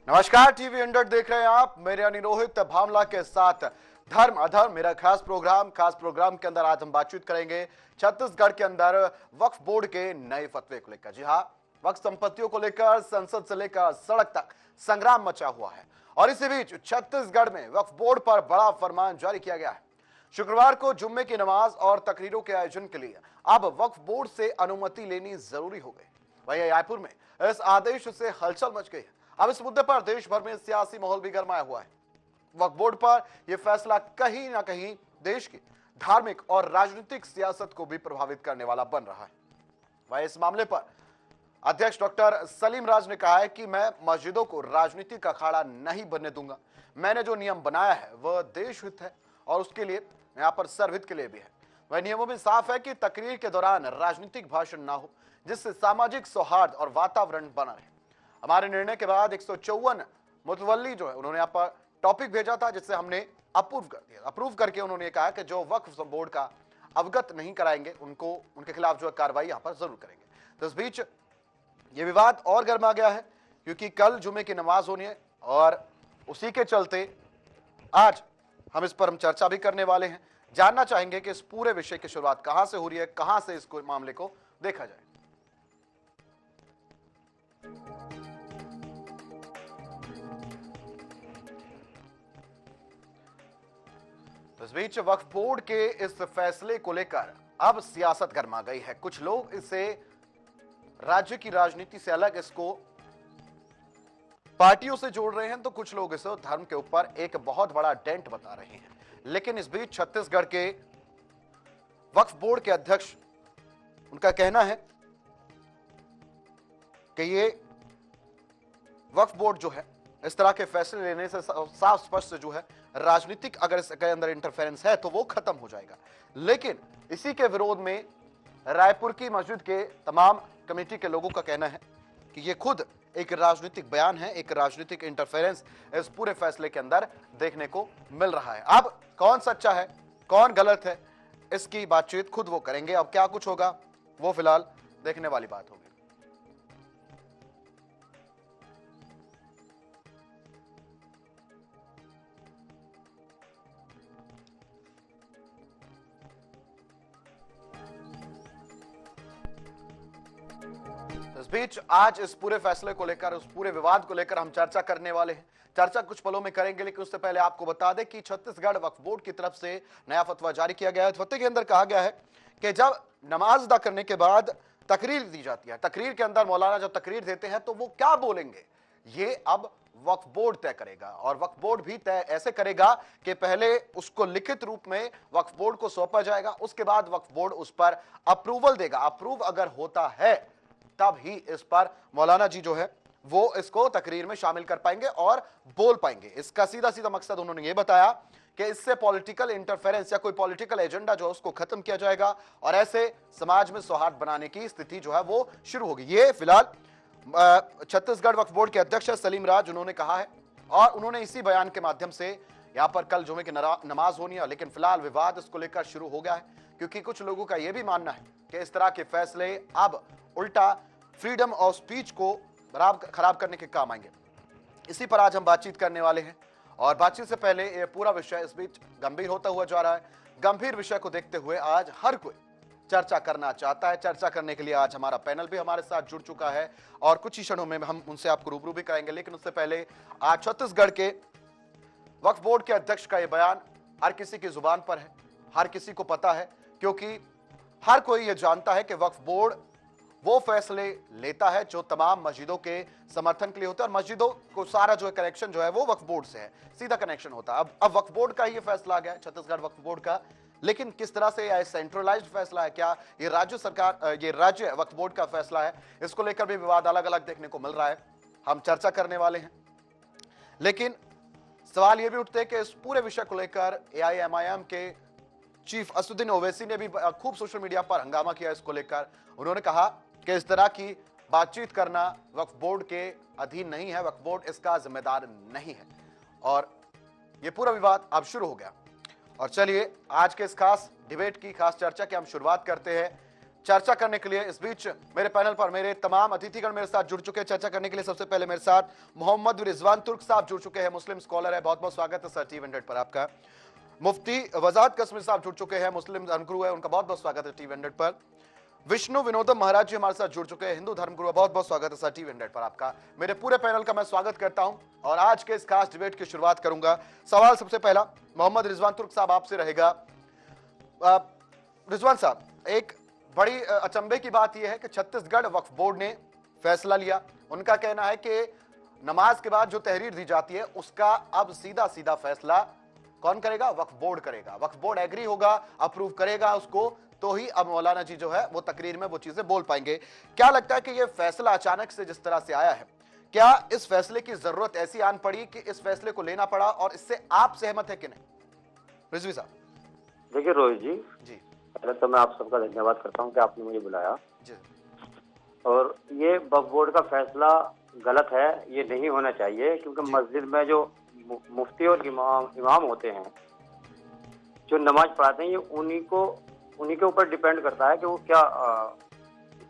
नमस्कार, टीवी 100 देख रहे हैं आप। मेरे यानी रोहित भामला के साथ धर्म अधर्म मेरा खास प्रोग्राम के अंदर आज हम बातचीत करेंगे छत्तीसगढ़ के अंदर वक्फ बोर्ड के नए फतवे को लेकर। जी हाँ, वक्फ संपत्तियों को लेकर संसद से लेकर सड़क तक संग्राम मचा हुआ है और इसी बीच छत्तीसगढ़ में वक्फ बोर्ड पर बड़ा फरमान जारी किया गया है। शुक्रवार को जुम्मे की नमाज और तकरीरों के आयोजन के लिए अब वक्फ बोर्ड से अनुमति लेनी जरूरी हो गई। वहीं रायपुर में इस आदेश से हलचल मच गई है। अब इस मुद्दे पर देश भर में सियासी माहौल भी गरमाया हुआ है। वक्फ बोर्ड पर यह फैसला कहीं ना कहीं देश की धार्मिक और राजनीतिक सियासत को भी प्रभावित करने वाला बन रहा है। वहीं इस मामले पर अध्यक्ष डॉक्टर सलीम राज ने कहा है कि मैं मस्जिदों को राजनीतिक अखाड़ा नहीं बनने दूंगा। मैंने जो नियम बनाया है वह देश हित है और उसके लिए यहाँ पर सर्वहित के लिए भी है। वह नियमों में साफ है कि तकरीर के दौरान राजनीतिक भाषण ना हो, जिससे सामाजिक सौहार्द और वातावरण बना रहे। हमारे निर्णय के बाद 154 मुतवल्ली जो है उन्होंने यहाँ पर टॉपिक भेजा था, जिससे हमने अप्रूव करके उन्होंने कहा कि जो वक्फ बोर्ड का अवगत नहीं कराएंगे उनके खिलाफ जो है कार्रवाई यहाँ पर जरूर करेंगे। तो इस बीच ये विवाद और गर्मा गया है क्योंकि कल जुमे की नमाज होनी है और उसी के चलते आज हम इस पर चर्चा भी करने वाले हैं। जानना चाहेंगे कि इस पूरे विषय की शुरुआत कहां से हो रही है, कहां से इस मामले को देखा जाए। इस बीच वक्फ बोर्ड के इस फैसले को लेकर अब सियासत गर्मा गई है। कुछ लोग इसे राज्य की राजनीति से अलग इसको पार्टियों से जोड़ रहे हैं, तो कुछ लोग इसे धर्म के ऊपर एक बहुत बड़ा डेंट बता रहे हैं। लेकिन इस बीच छत्तीसगढ़ के वक्फ बोर्ड के अध्यक्ष, उनका कहना है कि ये वक्फ बोर्ड जो है इस तरह के फैसले लेने से साफ स्पष्ट जो है राजनीतिक अगर इसके अंदर इंटरफेरेंस है तो वो खत्म हो जाएगा। लेकिन इसी के विरोध में रायपुर की मस्जिद के तमाम कमेटी के लोगों का कहना है कि ये खुद एक राजनीतिक बयान है, एक राजनीतिक इंटरफेरेंस इस पूरे फैसले के अंदर देखने को मिल रहा है। अब कौन सच्चा है, कौन गलत है, इसकी बातचीत खुद वो करेंगे। अब क्या कुछ होगा वो फिलहाल देखने वाली बात होगी। इस बीच आज इस पूरे फैसले को लेकर, उस पूरे विवाद को लेकर हम चर्चा करने वाले हैं। चर्चा कुछ पलों में करेंगे, लेकिन उससे पहले आपको बता दें कि छत्तीसगढ़ वक्फ बोर्ड की तरफ से नया फतवा जारी किया गया है। फतवे के अंदर कहा गया है कि जब नमाज अदा करने के बाद तकरीर दी जाती है, तकरीर के अंदर मौलाना जब तकरीर देते हैं तो वो क्या बोलेंगे ये अब वक्फ बोर्ड तय करेगा। और वक्फ बोर्ड भी तय ऐसे करेगा कि पहले उसको लिखित रूप में वक्फ बोर्ड को सौंपा जाएगा, उसके बाद वक्फ बोर्ड उस पर अप्रूवल देगा। अप्रूव अगर होता है तब ही इस पर मौलाना जी जो है वो इसको तकरीर में शामिल कर पाएंगे और बोल पाएंगे। इसका सीधा सीधा मकसद उन्होंने ये बताया कि इससे पॉलिटिकल इंटरफेरेंस या कोई पॉलिटिकल एजेंडा जो है उसको खत्म किया जाएगा और ऐसे समाज में सौहार्द बनाने की स्थिति जो है वो शुरू होगी। ये फिलहाल छत्तीसगढ़ वक्फ बोर्ड के अध्यक्ष सलीम राज उन्होंने कहा है और उन्होंने इसी बयान के माध्यम से यहां पर कल जुमे की नमाज होनी है। लेकिन फिलहाल विवाद इसको लेकर शुरू हो गया है क्योंकि कुछ लोगों का यह भी मानना है कि इस तरह के फैसले अब उल्टा फ्रीडम ऑफ स्पीच को खराब करने के काम आएंगे। इसी पर आज हम बातचीत करने वाले हैं और बातचीत से पहले यह पूरा विषय इस बीच गंभीर होता हुआ जा रहा है। गंभीर विषय को देखते हुए आज हर कोई चर्चा करना चाहता है। चर्चा करने के लिए आज हमारा पैनल भी हमारे साथ जुड़ चुका है और कुछ ही क्षणों में हम उनसे आपको रूबरू भी कराएंगे। लेकिन उससे पहले आज छत्तीसगढ़ के वक्फ बोर्ड के अध्यक्ष का यह बयान हर किसी की जुबान पर है, हर किसी को पता है, क्योंकि हर कोई यह जानता है कि वक्फ बोर्ड वो फैसले लेता है जो तमाम मस्जिदों के समर्थन के लिए होता है और मस्जिदों को सारा जो है कनेक्शन जो है वो वक्फ बोर्ड से है, सीधा कनेक्शन होता है। अब वक्फ बोर्ड का ही फैसला आ गया है, छत्तीसगढ़ वक्फ बोर्ड का। लेकिन किस तरह से यह सेंट्रलाइज्ड फैसला है, क्या ये राज्य सरकार, ये राज्य वक्फ बोर्ड का फैसला है, इसको लेकर भी विवाद अलग अलग देखने को मिल रहा है। हम चर्चा करने वाले हैं। लेकिन सवाल यह भी उठते हैं कि इस पूरे विषय को लेकर AIMIM के चीफ असदुद्दीन ओवैसी ने भी खूब सोशल मीडिया पर हंगामा किया इसको लेकर। उन्होंने कहा कि इस तरह की बातचीत करना वक्फ बोर्ड के अधीन नहीं है, वक्फ बोर्ड इसका जिम्मेदार नहीं है और यह पूरा विवाद अब शुरू हो गया। और चलिए आज के इस खास डिबेट की, खास चर्चा की हम शुरुआत करते हैं चर्चा करने के लिए इस बीच मेरे पैनल पर मेरे तमाम अतिथिगण मेरे साथ जुड़ चुके हैं चर्चा करने के लिए। सबसे पहले मेरे साथ मोहम्मद रिजवान तुर्क साहब जुड़ चुके हैं, मुस्लिम स्कॉलर है। बहुत बहुत स्वागत है सर टीवी100 पर आपका। मुफ्ती वजाहत कश्मीर साहब जुड़ चुके हैं, मुस्लिम धर्मगुरु है, उनका बहुत बहुत स्वागत है टीवी100 पर। विष्णु विनोदम महाराज जी हमारे साथ जुड़ चुके हैं, हिंदू धर्मगुरु, बहुत बहुत स्वागत है सर टीवी100 पर आपका। मेरे पूरे पैनल का मैं स्वागत करता हूं और आज के इस खास डिबेट की शुरुआत करूंगा। सवाल सबसे पहला मोहम्मद रिजवान तुर्क साहब आपसे रहेगा। रिजवान साहब, एक बड़ी अचंभे की बात यह है कि छत्तीसगढ़ वक्फ बोर्ड ने फैसला लिया। उनका कहना है कि नमाज के बाद जो तहरीर दी जाती है उसका अब सीधा सीधा फैसला कौन करेगा? वक्फ बोर्ड करेगा। वक्फ बोर्ड एग्री होगा, अप्रूव करेगा उसको, तो ही अब मौलाना जी जो है वो तकरीर में वो चीजें बोल पाएंगे। क्या लगता है कि ये फैसला अचानक से जिस तरह से आया है, क्या इस फैसले की जरूरत ऐसी आन पड़ी कि इस फैसले को लेना पड़ा, और इससे आप सहमत है कि नहीं? रिजवी साहब। देखिए रोहित जी, पहले तो मैं आप सबका धन्यवाद करता हूं कि आपने मुझे बुलाया जी। और ये वक्फ बोर्ड का फैसला गलत है, ये नहीं होना चाहिए, क्योंकि मस्जिद में जो मुफ्ती और इमाम होते हैं जो नमाज पढ़ाते हैं, ये उन्हीं के ऊपर डिपेंड करता है कि वो क्या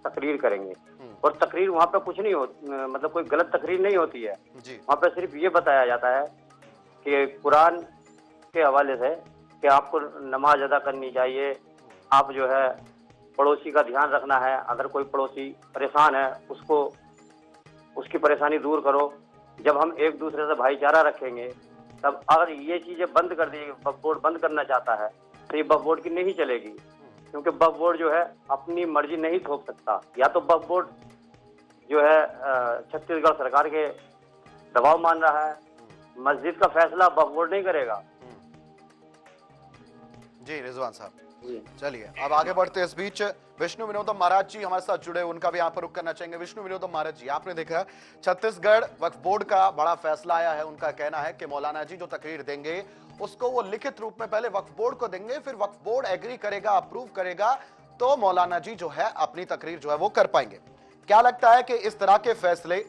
तकरीर करेंगे। और तकरीर वहाँ पे कुछ नहीं मतलब कोई गलत तकरीर नहीं होती है। वहाँ पे सिर्फ ये बताया जाता है कि कुरान के हवाले से कि आपको नमाज अदा करनी चाहिए, आप जो है पड़ोसी का ध्यान रखना है, अगर कोई पड़ोसी परेशान है उसको उसकी परेशानी दूर करो। जब हम एक दूसरे से भाईचारा रखेंगे, तब अगर ये चीजें बंद कर दी, वक्फ बोर्ड बंद करना चाहता है, तो ये वक्फ बोर्ड की नहीं चलेगी, क्योंकि वक्फ बोर्ड जो है अपनी मर्जी नहीं थोप सकता। या तो वक्फ बोर्ड जो है छत्तीसगढ़ सरकार के दबाव मान रहा है, मस्जिद का फैसला वक्फ बोर्ड नहीं करेगा। जी रिजवान साहब, चलिए अब आगे बढ़ते हैं। इस बीच विष्णु विनोदम महाराज जी हमारे साथ जुड़े, उनका भी यहाँ पर रुख करना चाहेंगे। विष्णु विनोदम महाराज जी, आपने देखा छत्तीसगढ़ वक्फ बोर्ड का बड़ा फैसला आया है। उनका कहना है कि मौलाना जी जो तकरीर देंगे उसको वो लिखित रूप में पहले वक्फ बोर्ड को देंगे, फिर वक्फ बोर्ड एग्री करेगा, अप्रूव करेगा, तो मौलाना जी जो है अपनी तकरीर जो है वो कर पाएंगे। क्या लगता है कि इस तरह के फैसले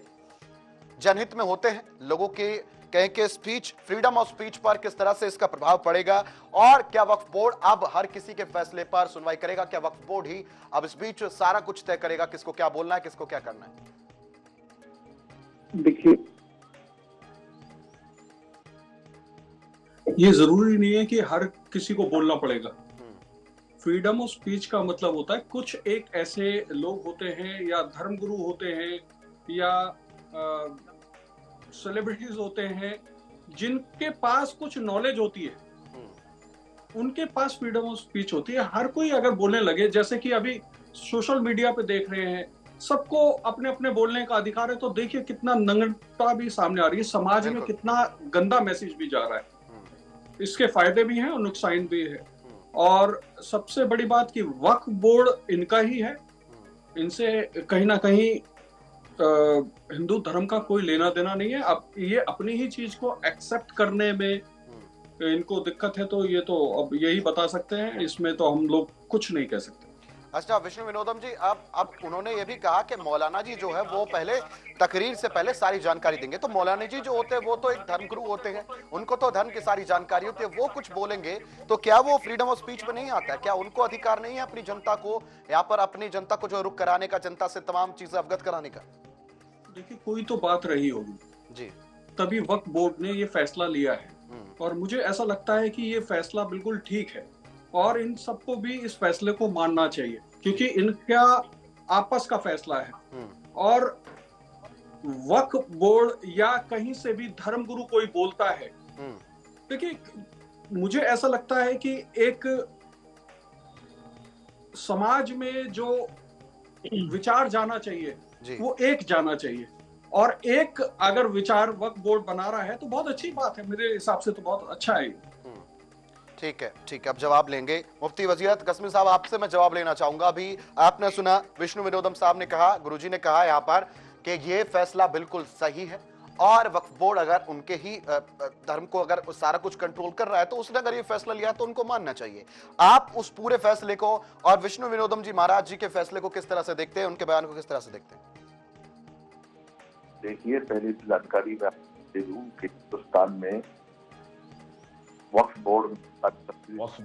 जनहित में होते हैं? लोगों के कहें कि स्पीच, फ्रीडम ऑफ स्पीच पर किस तरह से इसका प्रभाव पड़ेगा, और क्या वक्फ बोर्ड अब हर किसी के फैसले पर सुनवाई करेगा? क्या वक्फ बोर्ड ही अब इस बीच सारा कुछ तय करेगा, किसको क्या बोलना है, किसको क्या करना है? देखिए, ये जरूरी नहीं है कि हर किसी को बोलना पड़ेगा। फ्रीडम ऑफ स्पीच का मतलब होता है कुछ एक ऐसे लोग होते हैं या धर्मगुरु होते हैं या सेलिब्रिटीज होते हैं जिनके पास कुछ नॉलेज होती है, उनके पास फ्रीडम ऑफ स्पीच होती है। हर कोई अगर बोलने लगे, जैसे कि अभी सोशल मीडिया पे देख रहे हैं, सबको अपने अपने बोलने का अधिकार है, तो देखिए कितना नग्नता भी सामने आ रही है, समाज में कितना गंदा मैसेज भी जा रहा है। इसके फायदे भी हैं और नुकसान भी है। और सबसे बड़ी बात कि वक्फ बोर्ड इनका ही है, इनसे कहीं ना कहीं हिंदू धर्म का कोई लेना देना नहीं है। अब ये अपनी ही चीज को एक्सेप्ट करने में इनको दिक्कत है, तो ये तो अब यही बता सकते हैं, इसमें तो हम लोग कुछ नहीं कह सकते। अच्छा विष्णु विनोदम जी, अब उन्होंने ये भी कहा कि मौलाना जी जो है वो पहले तकरीर से पहले सारी जानकारी देंगे। तो मौलाना जी जो होते हैं वो तो एक धर्मगुरु होते हैं, उनको तो धर्म की सारी जानकारी होती है, वो कुछ बोलेंगे तो क्या वो फ्रीडम ऑफ स्पीच पे नहीं आता है? क्या उनको अधिकार नहीं है अपनी जनता को यहाँ पर, अपनी जनता को जो रुख कराने का, जनता से तमाम चीजें अवगत कराने का? देखिए, कोई तो बात रही होगी जी, तभी वक्फ बोर्ड ने ये फैसला लिया है, और मुझे ऐसा लगता है कि ये फैसला बिल्कुल ठीक है, और इन सबको भी इस फैसले को मानना चाहिए, क्योंकि इनका आपस का फैसला है। और वक्फ बोर्ड या कहीं से भी धर्मगुरु कोई बोलता है, देखिए मुझे ऐसा लगता है कि एक समाज में जो विचार जाना चाहिए वो एक जाना चाहिए, और एक अगर विचार वक्फ बोर्ड बना रहा है तो बहुत अच्छी बात है, मेरे हिसाब से तो बहुत अच्छा है। ठीक है, ठीक है, अब जवाब लेंगे। मुफ्ती वजीरत कश्मीर साहब, आपसे मैं जवाब लेना चाहूंगा। अभी आपने सुना विष्णु विनोदम साहब ने कहा, गुरुजी ने कहा यहाँ पर कि ये फैसला बिल्कुल सही है, और वक्फ बोर्ड अगर उनके ही धर्म को अगर सारा कुछ कंट्रोल कर रहा है तो उसने अगर ये फैसला लिया तो उनको मानना चाहिए। आप उस पूरे फैसले को और विष्णु विनोदम जी महाराज जी के फैसले को किस तरह से देखते हैं, उनके बयान को किस तरह से देखते हैं? देखिए, पहली जानकारी मैं दे दूं कि हिंदुस्तान में वक्फ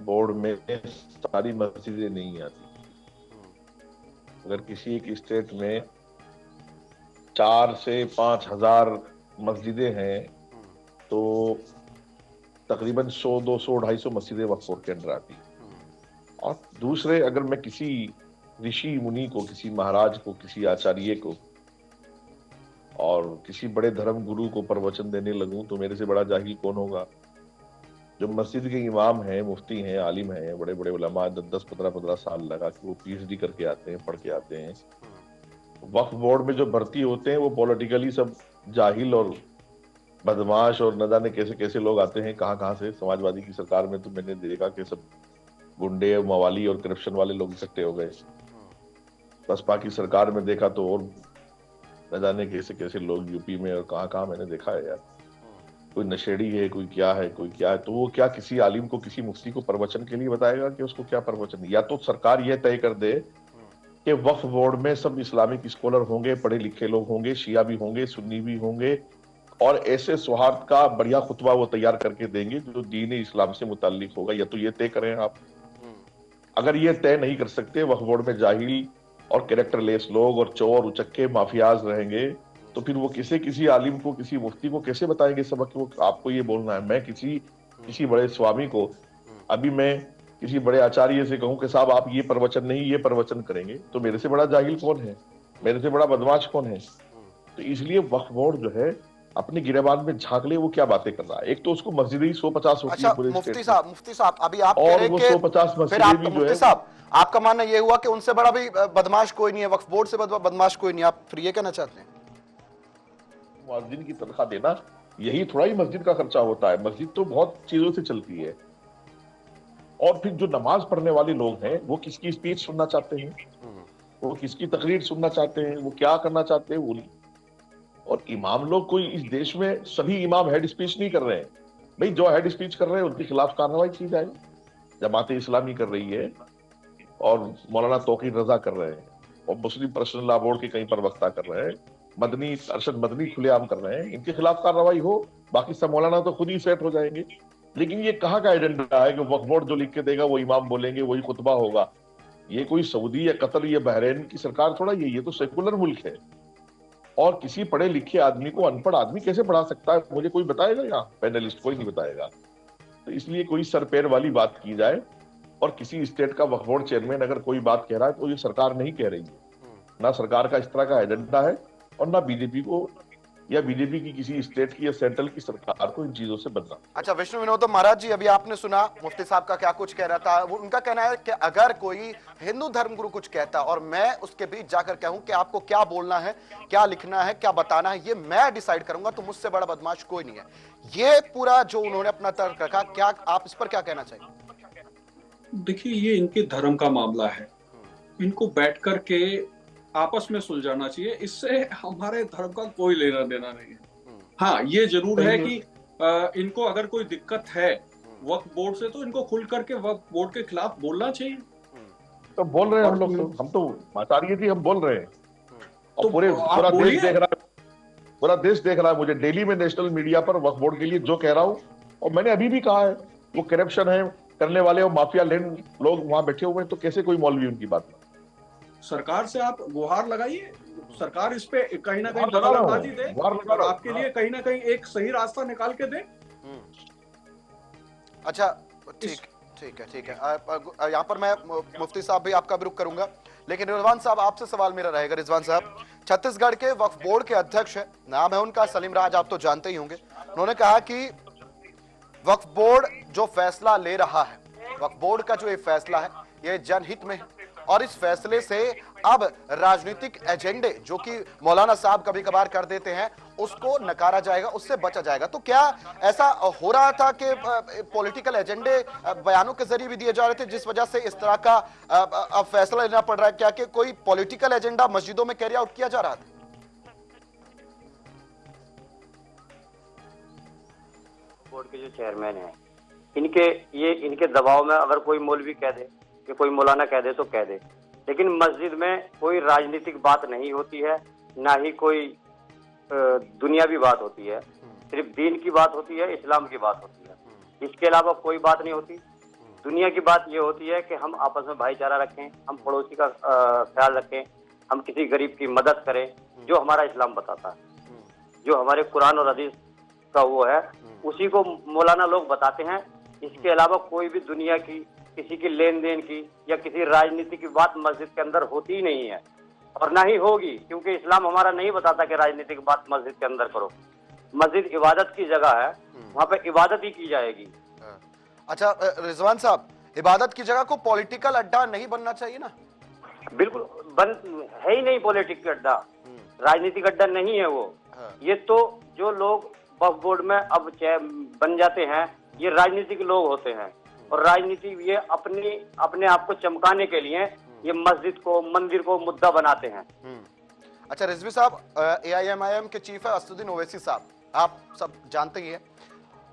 बोर्ड में सारी मस्जिदें नहीं आती। अगर किसी एक स्टेट में 4 से 5 हजार मस्जिदें हैं तो तकरीबन 100, 200, 250 मस्जिदें वक्फ बोर्ड के अंदर आती। और दूसरे, अगर मैं किसी ऋषि मुनि को, किसी महाराज को, किसी आचार्य को और किसी बड़े धर्म गुरु को प्रवचन देने लगूं तो मेरे से बड़ा जाहिल कौन होगा। जो मस्जिद के इमाम हैं, मुफ्ती हैं, आलिम हैं, बड़े बड़े उलमा 10, 15 साल लगा कि वो पीएचडी करके आते हैं, पढ़ के आते हैं। वक्फ बोर्ड में जो भर्ती होते हैं वो पॉलिटिकली सब जाहिल और बदमाश और न जाने कैसे कैसे लोग आते हैं, कहाँ से। समाजवादी की सरकार में तो मैंने देखा कि सब गुंडे, मवाली और करप्शन वाले लोग इकट्ठे हो गए। बसपा की सरकार में देखा तो और न जाने कैसे कैसे लोग यूपी में और कहाँ मैंने देखा है यार। कोई नशेड़ी है, कोई क्या है, कोई क्या है। तो वो क्या किसी आलिम को, किसी मुफ्ती को प्रवचन के लिए बताएगा कि उसको क्या प्रवचन। या तो सरकार ये तय कर दे कि वक्फ बोर्ड में सब इस्लामिक स्कॉलर होंगे, पढ़े लिखे लोग होंगे, शिया भी होंगे, सुन्नी भी होंगे, और ऐसे सौहार्द का बढ़िया खुतबा वो तैयार करके देंगे जो दीन इस्लाम से मुताल्लिक होगा। या तो ये तय करें आप। अगर ये तय नहीं कर सकते, वक्फ बोर्ड में जाहिल और कैरेक्टरलेस लोग और चोर उचक्के माफियाज रहेंगे, तो फिर वो किसी आलिम को, किसी मुफ्ती को कैसे बताएंगे सबक कि वो आपको ये बोलना है। मैं किसी बड़े स्वामी को, अभी मैं किसी बड़े आचार्य से कहूं कि साहब आप ये प्रवचन नहीं, ये प्रवचन करेंगे, तो मेरे से बड़ा जाहिल कौन है, मेरे से बड़ा बदमाश कौन है। तो इसलिए वक्फ बोर्ड जो है अपने गिरेबान में झांक ले वो क्या बातें कर रहा है। एक तो उसको मस्जिदें 150 होती है पूरे मुफ्ती साहब अभी आप कह और रहे वो हैं 150 मस्जिदें भी जो मुफ्ती है। साहब आपका मानना ये हुआ कि उनसे बड़ा भी बदमाश कोई नहीं है, वक्फ बोर्ड से बदमाश कोई नहीं। आप फिर ये कहना चाहते हैं मुअज्जिन की तनख्वाह देना यही थोड़ा ही मस्जिद का खर्चा होता है। मस्जिद तो बहुत चीजों से चलती है। और फिर जो नमाज पढ़ने वाले लोग हैं वो किसकी स्पीच सुनना चाहते हैं, वो किसकी तकरीर सुनना चाहते हैं, वो क्या करना चाहते हैं वो। और इमाम लोग, कोई इस देश में सभी इमाम हेड स्पीच नहीं कर रहे हैं भाई। जो हेड स्पीच कर रहे हैं उनके खिलाफ कार्रवाई की जाए। जमात इस्लामी कर रही है और मौलाना तौकीर रजा कर रहे हैं और मुस्लिम पर्सनल लॉ बोर्ड के कई प्रवक्ता कर रहे हैं, मदनी अरशद मदनी खुलेआम कर रहे हैं। इनके खिलाफ कार्रवाई हो, बाकी सब मौलाना तो खुद ही सेट हो जाएंगे। लेकिन ये कहाँ का एजेंडा है कि वक्फ बोर्ड जो लिख के देगा वो इमाम बोलेंगे, वही खुतबा होगा। ये कोई सऊदी या कतर या बहरीन की सरकार थोड़ा ये तो सेकुलर मुल्क है। और किसी पढ़े लिखे आदमी को अनपढ़ आदमी कैसे पढ़ा सकता है, मुझे कोई बताएगा? यहाँ पैनलिस्ट कोई नहीं बताएगा। तो इसलिए कोई सर पैर वाली बात की जाए। और किसी स्टेट का वक्फ बोर्ड चेयरमैन अगर कोई बात कह रहा है तो ये सरकार नहीं कह रही है। ना सरकार का इस तरह का एजेंडा है और ना बीजेपी को या बीजेपी की किसी स्टेट की या सेंट्रल की सरकार को इन चीजों से बचना। अच्छा विष्णु विनोद महाराज जी, अभी आपने सुना मुफ्ती साहब का क्या कुछ कह रहा था। वो उनका कहना है कि अगर कोई हिंदू धर्म गुरु कुछ कहता और मैं उसके बीच जाकर कहूं कि आपको क्या बोलना है, क्या लिखना है, क्या बताना है, ये मैं डिसाइड करूंगा, तो मुझसे बड़ा बदमाश कोई नहीं है। ये पूरा जो उन्होंने अपना तर्क रखा, क्या आप इस पर क्या कहना चाहिए? देखिए, ये इनके धर्म का मामला है, इनको बैठ करके आपस में सुलझाना चाहिए। इससे हमारे धर्म का कोई लेना देना नहीं है। हाँ, ये जरूर है कि इनको अगर कोई दिक्कत है वक्फ बोर्ड से तो इनको खुल करके वक्फ बोर्ड के खिलाफ बोलना चाहिए। तो बोल रहे हैं हम लोग, हम तो आचार्य जी हम बोल रहे हैं और तो पूरा देश देख रहा है, पूरा देश देख रहा है मुझे डेली में नेशनल मीडिया पर वक्फ बोर्ड के लिए जो कह रहा हूँ। और मैंने अभी भी कहा है वो करप्शन है करने वाले और माफिया लैंड लोग वहां बैठे हुए हैं, तो कैसे कोई मौलवी उनकी बात में। सरकार से आप गुहार लगाइए, सरकार इस पे कहीं ना कहीं दखलंदाजी दे और आपके लिए कहीं ना कहीं एक सही रास्ता निकाल के दे। अच्छा ठीक है। यहाँ पर मैं मुफ्ती साहब भी आपका भी रुख करूंगा, लेकिन रिजवान साहब आपसे सवाल मेरा रहेगा। रिजवान साहब छत्तीसगढ़ के वक्फ बोर्ड के अध्यक्ष है, नाम है उनका सलीम राज, आप तो जानते ही होंगे। उन्होंने कहा कि वक्फ बोर्ड जो फैसला ले रहा है, वक्फ बोर्ड का जो ये फैसला है ये जनहित में है और इस फैसले से अब राजनीतिक एजेंडे जो कि मौलाना साहब कभी कभार कर देते हैं उसको नकारा जाएगा, उससे बचा जाएगा। तो क्या ऐसा हो रहा था कि पॉलिटिकल एजेंडे बयानों के जरिए भी दिए जा रहे थे जिस वजह से इस तरह का अब फैसला लेना पड़ रहा है? क्या कि कोई पॉलिटिकल एजेंडा मस्जिदों में कैरी आउट किया जा रहा था? बोर्ड के जो चेयरमैन हैं इनके दबाव में अगर कोई मौलवी कह दे कि कोई मौलाना कह दे तो कह दे, लेकिन मस्जिद में कोई राजनीतिक बात नहीं होती है, ना ही कोई दुनियावी बात होती है। सिर्फ दीन की बात होती है, इस्लाम की बात होती है, इसके अलावा कोई बात नहीं होती। दुनिया की बात ये होती है कि हम आपस में भाईचारा रखें, हम पड़ोसी का ख्याल रखें, हम किसी गरीब की मदद करें, जो हमारा इस्लाम बताता है, जो हमारे कुरान और हदीस का वो है, उसी को मौलाना लोग बताते हैं। इसके अलावा कोई भी दुनिया की किसी की लेन देन की या किसी राजनीति की बात मस्जिद के अंदर होती ही नहीं है और ना ही होगी, क्योंकि इस्लाम हमारा नहीं बताता कि राजनीति की बात मस्जिद के अंदर करो। मस्जिद इबादत की जगह है, वहाँ पे इबादत ही की जाएगी। अच्छा रिजवान साहब, इबादत की जगह को पॉलिटिकल अड्डा नहीं बनना चाहिए ना? बिल्कुल है ही नहीं पॉलिटिक्स अड्डा, राजनीतिक अड्डा नहीं है वो। ये तो जो लोग वक्फ बोर्ड में अब बन जाते हैं, ये राजनीतिक लोग होते हैं और राजनीति ये अपने आप को चमकाने के लिए ये मस्जिद को, मंदिर को मुद्दा बनाते हैं। अच्छा रिजवी साहब, AIMIM के चीफ है असदुद्दीन ओवैसी साहब, आप सब जानते ही हैं,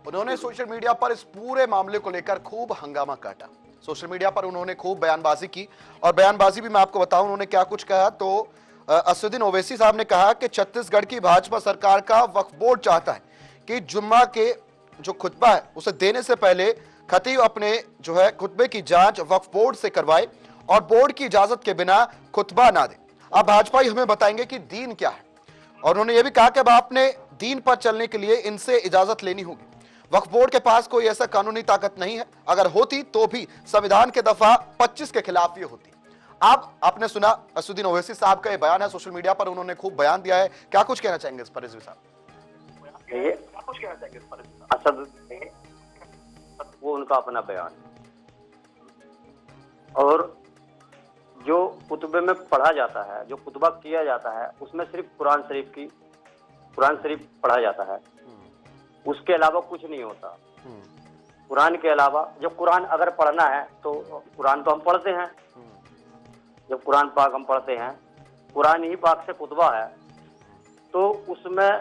उन्होंने सोशल मीडिया पर इस पूरे मामले को लेकर खूब हंगामा काटा। सोशल मीडिया पर उन्होंने खूब बयानबाजी की और बयानबाजी भी मैं आपको बताऊं उन्होंने क्या कुछ कहा। तो असदुद्दीन ओवैसी साहब ने कहा कि छत्तीसगढ़ की भाजपा सरकार का वक्फ बोर्ड चाहता है कि जुम्मा के जो खुतबा है उसे देने से पहले खतीब अपने जो है खुतबे की जांच वक्फ बोर्ड से करवाए और बोर्ड की इजाजत के बिना खुतबा ना दे। अब भाजपा ही हमें बताएंगे कि दीन क्या है, और उन्होंने यह भी कहा कि अब आपने दीन पर चलने के लिए इनसे इजाजत लेनी होगी। वक्फ बोर्ड के पास कोई ऐसा कानूनी ताकत नहीं है, अगर होती तो भी संविधान के दफा 25 के खिलाफ ये होती। अब आपने सुना असदुद्दीन ओवैसी साहब का ये बयान है, सोशल मीडिया पर उन्होंने खूब बयान दिया है, क्या कुछ कहना चाहेंगे इस पर रिजवी साहब? असदुद्दीन वो उनका अपना बयान, और जो खुतबे में पढ़ा जाता है, जो खुतबा किया जाता है, उसमें सिर्फ कुरान शरीफ पढ़ा जाता है, उसके अलावा कुछ नहीं होता। कुरान के अलावा जब कुरान अगर पढ़ना है तो कुरान तो हम पढ़ते हैं, जब कुरान पाक हम पढ़ते हैं, कुरान ही पाक से खुतबा है, तो उसमें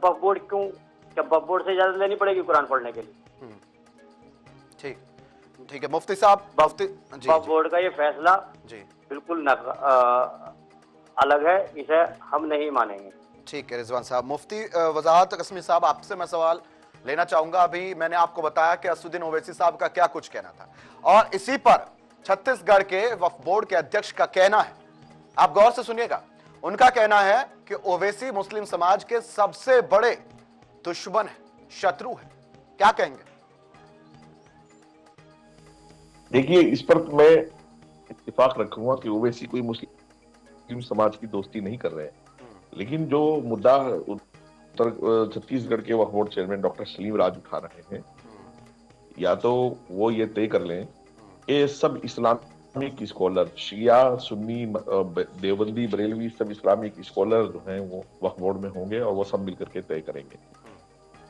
वक्फ बोर्ड क्यों, क्या वक्फ बोर्ड से इजाजत लेनी पड़ेगी कुरान पढ़ने के लिए? ठीक है मुफ्ती साहब, वक्फ बोर्ड का ये फैसला जी बिल्कुल अलग है, इसे हम नहीं मानेंगे। ठीक है रिजवान साहब। मुफ्ती वजाहत कस्मी साहब, आपसे मैं सवाल लेना चाहूंगा। अभी मैंने आपको बताया कि असदुद्दीन ओवैसी साहब का क्या कुछ कहना था, और इसी पर छत्तीसगढ़ के वक्फ बोर्ड के अध्यक्ष का कहना है, आप गौर से सुनिएगा। उनका कहना है कि ओवैसी मुस्लिम समाज के सबसे बड़े दुश्मन है, शत्रु है। क्या कहेंगे? देखिए, इस पर मैं इत्तेफाक रखूंगा कि ओवैसी कोई मुस्लिम समाज की दोस्ती नहीं कर रहे हैं, लेकिन जो मुद्दा छत्तीसगढ़ के वक्फ बोर्ड चेयरमैन डॉक्टर सलीम राज उठा रहे हैं, या तो वो ये तय कर लें कि सब इस्लामिक स्कॉलर, शिया, सुन्नी, देवबंदी, बरेलवी, सब इस्लामिक स्कॉलर जो हैं वो वक्फ बोर्ड में होंगे और वो सब मिलकर के तय करेंगे।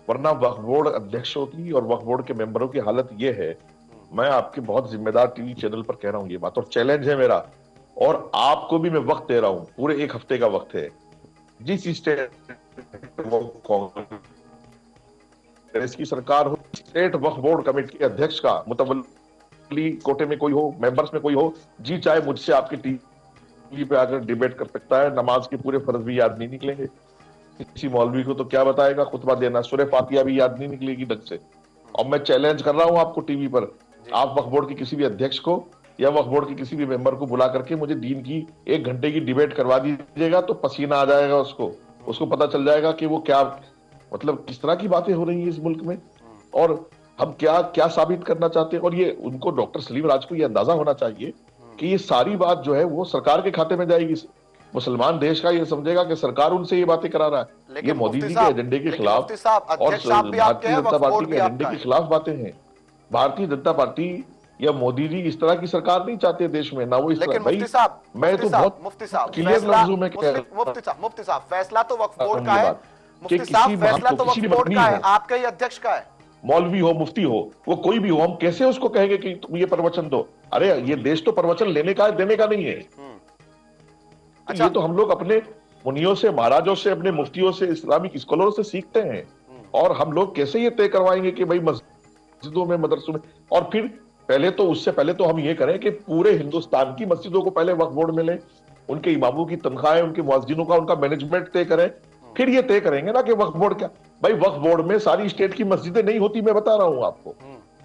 वरना वक्फ बोर्ड अध्यक्षों की और वक्फ बोर्ड के मेंबरों की हालत ये है, मैं आपके बहुत जिम्मेदार टीवी चैनल पर कह रहा हूं ये बात, और चैलेंज है मेरा, और आपको भी मैं वक्त दे रहा हूं, पूरे 1 हफ्ते का वक्त है। जिस स्टेट कांग्रेस की सरकार हो, स्टेट वक्फ बोर्ड कमेटी के अध्यक्ष का मुतवल्ली कोटे में कोई हो, मेंबर्स में कोई हो, जी चाहे मुझसे आपके टीवी पे आकर डिबेट कर सकता है। नमाज के पूरे फर्ज भी याद नहीं निकलेंगे, किसी मौलवी को तो क्या बताएगा खुतबा देना, सूरह फातिहा भी याद नहीं निकलेगी ढंग से। और मैं चैलेंज कर रहा हूं आपको टीवी पर, आप वक्फ बोर्ड के किसी भी अध्यक्ष को या वक्फ बोर्ड के किसी भी मेंबर को बुला करके मुझे दीन की 1 घंटे की डिबेट करवा दीजिएगा, तो पसीना आ जाएगा उसको पता चल जाएगा कि वो क्या, मतलब किस तरह की बातें हो रही है इस मुल्क में और हम क्या क्या साबित करना चाहते हैं। और ये उनको, डॉक्टर सलीम राज को ये अंदाजा होना चाहिए कि ये सारी बात जो है वो सरकार के खाते में जाएगी। मुसलमान देश का ये समझेगा कि सरकार उनसे ये बातें करा रहा है। ये मोदी जी के एजेंडे के खिलाफ और भारतीय जनता पार्टी के एजेंडे के खिलाफ बातें हैं। भारतीय जनता पार्टी या मोदी जी इस तरह की सरकार नहीं चाहते देश में, ना वो इस तरह। भाई मैं तो बहुत क्लियर लफ्जों में कह रहा हूं, मुफ्ती साहब फैसला तो वक्फ बोर्ड का है, मुफ्ती साहब फैसला तो वक्फ बोर्ड का है, आपका ही अध्यक्ष का है। मौलवी हो, मुफ्ती हो, वो कोई भी हो, हम कैसे उसको कहेंगे कि तुम ये प्रवचन दो? अरे ये देश तो प्रवचन लेने का है, देने का नहीं है। अच्छा, ये तो हम लोग अपने मुनियों से, महाराजों से, अपने मुफ्तियों से, इस्लामिक स्कॉलरों से सीखते हैं। और हम लोग कैसे ये तय करवाएंगे कि भाई मस्जिदों में, मदरसों में, और फिर उससे पहले तो हम ये करें कि पूरे हिंदुस्तान की मस्जिदों को पहले वक्फ बोर्ड में लें, उनके इमामों की तनख्वाहें, उनके मुअज्जिनों का, उनका मैनेजमेंट तय करें, फिर ये तय करेंगे ना कि वक्फ बोर्ड क्या। भाई वक्फ बोर्ड में सारी स्टेट की मस्जिदें नहीं होती, मैं बता रहा हूं आपको।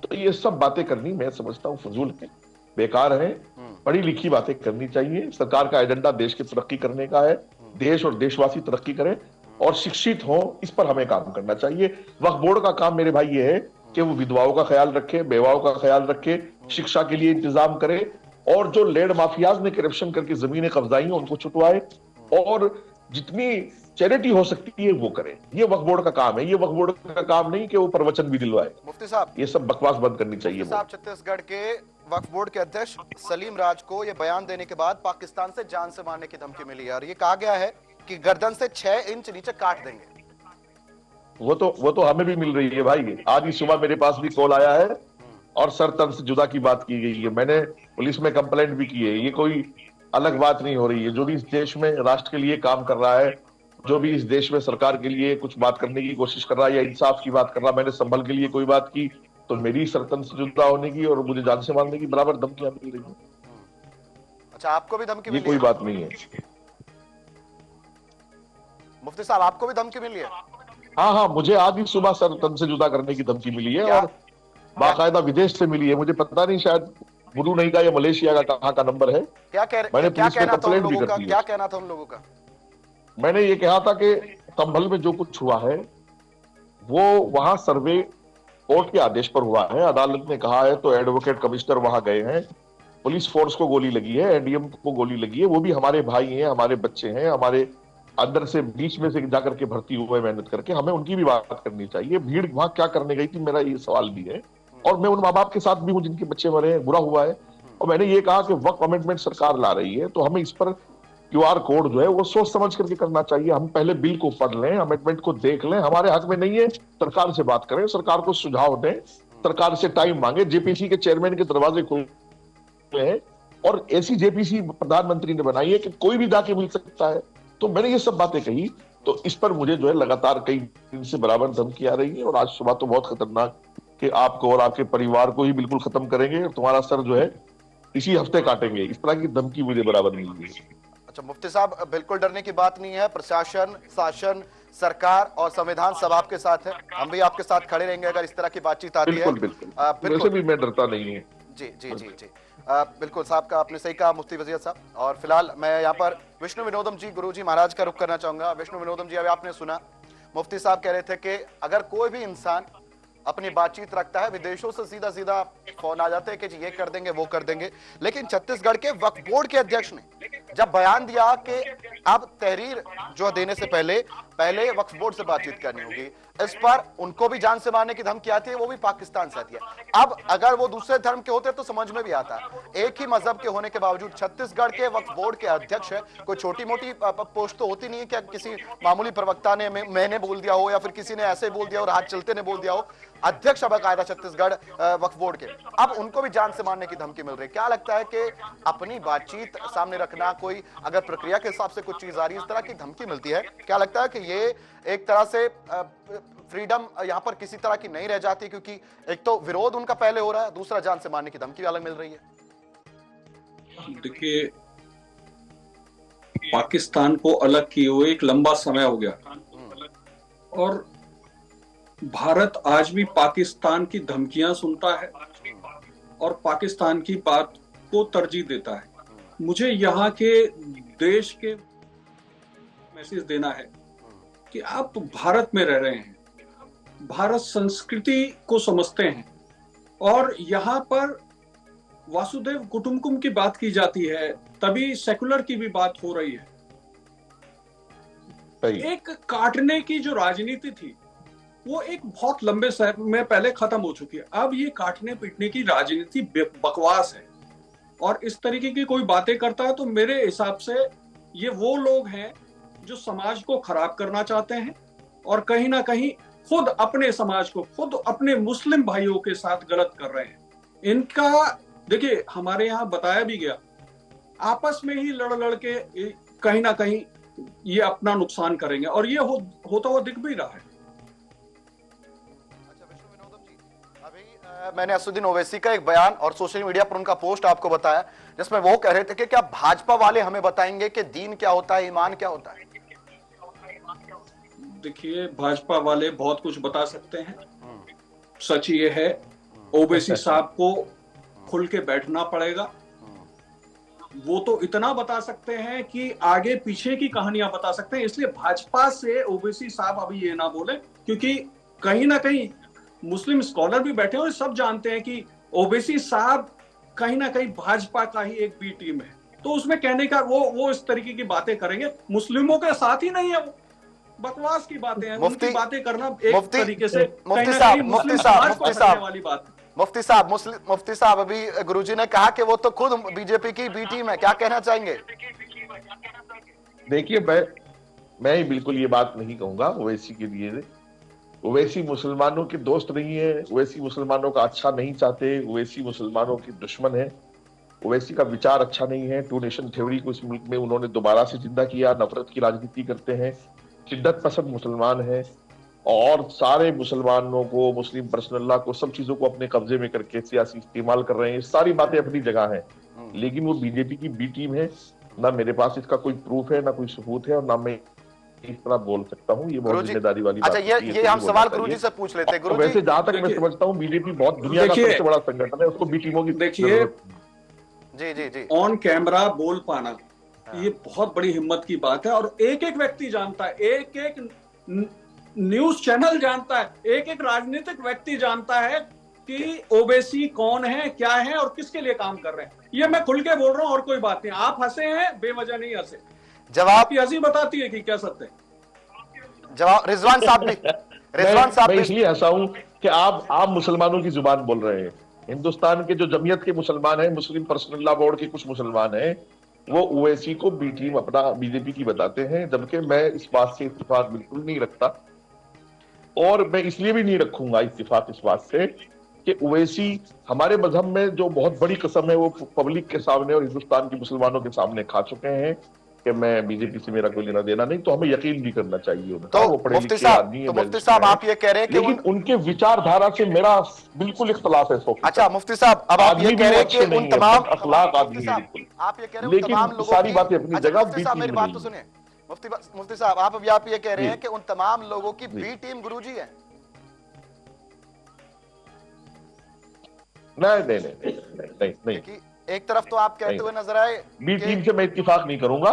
तो ये सब बातें करनी मैं समझता हूँ फजूल है, बेकार है। पढ़ी लिखी बातें करनी चाहिए। सरकार का एजेंडा देश की तरक्की करने का है, देश और देशवासी तरक्की करें और शिक्षित हो, इस पर हमें काम करना चाहिए। वक्फ बोर्ड का काम मेरे भाई ये है कि वो विधवाओं का ख्याल रखे, बेवाओं का ख्याल रखे, शिक्षा के लिए इंतजाम करे और जो लैंड माफियाज ने करप्शन करके जमीनें कब्जाई हैं उनको छुटवाए और जितनी चैरिटी हो सकती है वो करे। ये वक्फ बोर्ड का काम है, ये वक्फ बोर्ड का काम नहीं कि वो प्रवचन भी दिलवाए। मुफ्ती साहब, ये सब बकवास बंद करनी चाहिए। साहब, छत्तीसगढ़ के वक्फ बोर्ड के अध्यक्ष सलीम राज को यह बयान देने के बाद पाकिस्तान से जान से मारने की धमकी मिली है और ये कहा गया है कि गर्दन से 6 इंच नीचे काट देंगे। वो तो हमें भी मिल रही है भाई। आज ही सुबह मेरे पास भी कॉल आया है और सर तन से जुदा की बात की गई है। मैंने पुलिस में कंप्लेंट भी की है। ये कोई अलग बात नहीं हो रही है। जो भी इस देश में राष्ट्र के लिए काम कर रहा है, जो भी इस देश में सरकार के लिए कुछ बात करने की कोशिश कर रहा है या इंसाफ की बात कर रहा है, मैंने संभल के लिए कोई बात की तो मेरी सरतन से जुदा होने की और मुझे जान से मारने की बराबर धमकियां मिल रही है। अच्छा, आपको भी धमकी मिली? ये कोई बात नहीं है। मुफ्ती साहब, आपको भी धमकी मिली है? हाँ, मुझे आज ही सुबह सर तन से जुदा करने की धमकी मिली है और बाकायदा विदेश से मिली है। मुझे पता नहीं, शायद ब्रुनेई का या मलेशिया का कहाँ का नंबर है। मैंने पुलिस में कंप्लेंट भी कर दी। क्या कहना था उन लोगों का? मैंने ये कहा था कि संभल में जो कुछ हुआ है वो वहां सर्वे कोर्ट के आदेश पर हुआ है, अदालत ने कहा है, तो एडवोकेट कमिश्नर वहां गए हैं, पुलिस फोर्स को गोली लगी है, एनडीएम को गोली लगी है, वो भी हमारे भाई हैं, हमारे बच्चे हैं, हमारे अंदर से बीच में से जाकर के भर्ती हुए मेहनत करके। हमें उनकी भी बात करनी चाहिए। भीड़ वहां क्या करने गई थी, मेरा ये सवाल भी है। और मैं उन माँ बाप के साथ भी हूँ जिनके बच्चे मरे हैं, बुरा हुआ है। और मैंने ये कहा कि वक्त अमेंडमेंट सरकार ला रही है तो हमें इस पर QR कोड जो है वो सोच समझ करके करना चाहिए। हम पहले बिल को पढ़ लें, अमेंडमेंट को देख लें, हमारे हक में नहीं है, सरकार से बात करें, सरकार को सुझाव दें, सरकार से टाइम मांगे। जेपीसी के चेयरमैन के दरवाजे खुले हैं और ऐसी जेपीसी प्रधानमंत्री ने बनाई है कि कोई भी जाके मिल सकता है। तो मैंने ये सब बातें कही, तो इस पर मुझे जो है लगातार कई दिन से बराबर धमकी आ रही है और आज सुबह तो बहुत खतरनाक कि आपको और आपके परिवार को ही बिल्कुल खत्म करेंगे और तुम्हारा सर जो है इसी हफ्ते काटेंगे, इस तरह की धमकी मुझे बराबर मिल रही है। अच्छा मुफ्ती साहब, बिल्कुल डरने की बात नहीं है। प्रशासन, शासन, सरकार और संविधान सब आपके साथ है। हम भी आपके साथ खड़े रहेंगे अगर इस तरह की बातचीत आती है। बिल्कुल। वैसे भी मैं डरता नहीं हूँ। जी जी जी जी, बिल्कुल साहब का आपने सही कहा मुफ्ती वजीर साहब। और फिलहाल मैं यहाँ पर विष्णु विनोदम जी गुरुजी महाराज का रुख करना चाहूंगा। विष्णु विनोदम जी, अभी आपने सुना मुफ्ती साहब कह रहे थे कि अगर कोई भी इंसान अपनी बातचीत रखता है, विदेशों से सीधा सीधा फोन आ जाते हैं कि ये कर देंगे वो कर देंगे। लेकिन छत्तीसगढ़ के वक्फ बोर्ड के अध्यक्ष ने जब बयान दिया कि अब तहरीर जो देने से पहले वक्फ बोर्ड से बातचीत करनी होगी, इस पर उनको भी जान से मारने की धमकी आती है, वो भी पाकिस्तान से आती है। अब अगर वो दूसरे धर्म के होते तो समझ में भी आता है। एक ही मजहब के होने के बावजूद छत्तीसगढ़ के वक्फ बोर्ड के अध्यक्ष है। कोई छोटी मोटी पोस्ट तो होती नहीं है कि किसी मामूली प्रवक्ता ने मैंने बोल दिया हो या फिर किसी ने ऐसे बोल दिया हो, राज चलते ने बोल दिया हो। अध्यक्ष बकायदा छत्तीसगढ़ वक्फ बोर्ड के, अब उनको भी जान से मारने की धमकी मिल रही है। क्या लगता है कि अपनी बातचीत सामने रखना, कोई अगर प्रक्रिया के हिसाब से कुछ चीज आ रही है, इस तरह की धमकी मिलती है, क्या लगता है कि ये एक तरह से फ्रीडम यहाँ पर किसी तरह की नहीं रह जाती? क्योंकि एक तो विरोध उनका पहले हो रहा है, दूसरा जान से मारने की धमकी भी अलग मिल रही है। देखिए, पाकिस्तान को अलग किए हुए एक लंबा समय हो गया और भारत आज भी पाकिस्तान की धमकियां सुनता है और पाकिस्तान की बात को तरजीह देता है। मुझे यहाँ के देश के मैसेज देना है कि आप भारत में रह रहे हैं, भारत संस्कृति को समझते हैं और यहाँ पर वासुदेव कुटुंबकम की बात की जाती है, तभी सेकुलर की भी बात हो रही है। एक काटने की जो राजनीति थी वो एक बहुत लंबे समय में पहले खत्म हो चुकी है। अब ये काटने पीटने की राजनीति बकवास है और इस तरीके की कोई बातें करता है तो मेरे हिसाब से ये वो लोग हैं जो समाज को खराब करना चाहते हैं और कहीं ना कहीं खुद अपने समाज को, खुद अपने मुस्लिम भाइयों के साथ गलत कर रहे हैं। इनका देखिए, हमारे यहाँ बताया भी गया, आपस में ही लड़ के कहीं ना कहीं ये अपना नुकसान करेंगे और ये होता हुआ दिख भी रहा है। मैंने असुद्दीन ओवैसी का एक बयान और सोशल मीडिया पर उनका पोस्ट आपको बताया जिसमें वो कह रहे थे कि क्या भाजपा वाले हमें बताएंगे कि दीन क्या होता है, ईमान क्या होता है? देखिए, भाजपा वाले बहुत कुछ बता सकते हैं, सच ये है ओवैसी साहब को खुल के बैठना पड़ेगा। वो तो इतना बता सकते हैं कि आगे पीछे की कहानियां बता सकते हैं, इसलिए भाजपा से ओवैसी साहब अभी ये ना बोले, क्योंकि कहीं ना कहीं मुस्लिम स्कॉलर भी बैठे हैं और सब जानते हैं कि ओवैसी साहब कहीं ना कहीं भाजपा का ही एक बी टीम है। तो उसमें कहने का वो इस तरीके की बातें करेंगे, मुस्लिमों के साथ ही नहीं है, वो बकवास की बातें हैं, उनकी बातें करना एक तरीके से मुफ्ती साहब वाली बात है। मुफ्ती साहब अभी गुरुजी ने कहा कि वो तो खुद बीजेपी की बी टीम है, क्या कहना चाहेंगे? देखिए, मैं ही बिल्कुल ये बात नहीं कहूंगा ओवैसी के लिए। ओवैसी मुसलमानों के दोस्त नहीं है, ओवैसी मुसलमानों का अच्छा नहीं चाहते, ओवैसी मुसलमानों के दुश्मन है। ओवैसी का विचार अच्छा नहीं है। टू नेशन थ्योरी को इस मुल्क में उन्होंने दोबारा से जिंदा किया। नफरत की राजनीति करते हैं, शिद्दत पसंद मुसलमान है और सारे मुसलमानों को, मुस्लिम पर्सनल्ला को, सब चीजों को अपने कब्जे में करके सियासी इस्तेमाल कर रहे हैं। सारी बातें अपनी जगह हैं, लेकिन वो बीजेपी की बी टीम है। ना मेरे पास इसका कोई प्रूफ है, ना कोई सबूत है, और ना मैं इस तरह बोल सकता हूँ। ये बहुत जिम्मेदारी वाली बात है। अच्छा, ये हम सवाल गुरुजी से पूछ लेते हैं। गुरुजी, वैसे जहां तक मैं समझता हूँ बीजेपी बहुत दुनिया का सबसे बड़ा संगठन है, उसको बी टीमों की देखिए जी ऑन कैमरा बोल पाना ये बहुत बड़ी हिम्मत की बात है, और एक एक व्यक्ति जानता है, एक एक न्यूज चैनल जानता है, एक एक राजनीतिक व्यक्ति जानता है कि ओवैसी कौन है, क्या है और किसके लिए काम कर रहे हैं। ये मैं खुल के बोल रहा हूं और कोई बात नहीं। आप हंसे हैं, बेवजह नहीं हंसे। जवाब की हंसी बताती है कि क्या सत्य है। जवाब रिजवान साहब मैं इसलिए हंसा हूं कि आप मुसलमानों की जुबान बोल रहे हैं। हिंदुस्तान के जो जमीयत के मुसलमान हैं, मुस्लिम पर्सनल बोर्ड के कुछ मुसलमान हैं, वो ओवैसी को बी टीम अपना बीजेपी की बताते हैं, जबकि मैं इस बात से इत्तेफाक बिल्कुल नहीं रखता। और मैं इसलिए भी नहीं रखूंगा इत्तेफाक इस बात से कि ओवैसी हमारे मजहब में जो बहुत बड़ी कसम है वो पब्लिक के सामने और हिंदुस्तान के मुसलमानों के सामने खा चुके हैं कि मैं बीजेपी से मेरा कोई लेना देना नहीं। तो हमें यकीन भी करना चाहिए। तो मुफ्ती साहब आप ये कह रहे हैं कि लेकिन उनके विचारधारा से मेरा बिल्कुल इख्तलाफ है। अच्छा मुफ्ती साहब, अब आप ये कह रहे हैं कि उन तमाम अखलाक आदमी है, आप ये कह रहे हैं उन तमाम लोगों सारी बातें अपनी जगह। मुफ्ती साहब मेरी बात तो सुनिए। मुफ्ती साहब आप ये कह रहे हैं कि उन तमाम लोगों की बी टीम गुरुजी है? नहीं। एक तरफ तो आप कहते हुए नजर आए बी टीम से मैं इत्तेफाक नहीं करूंगा,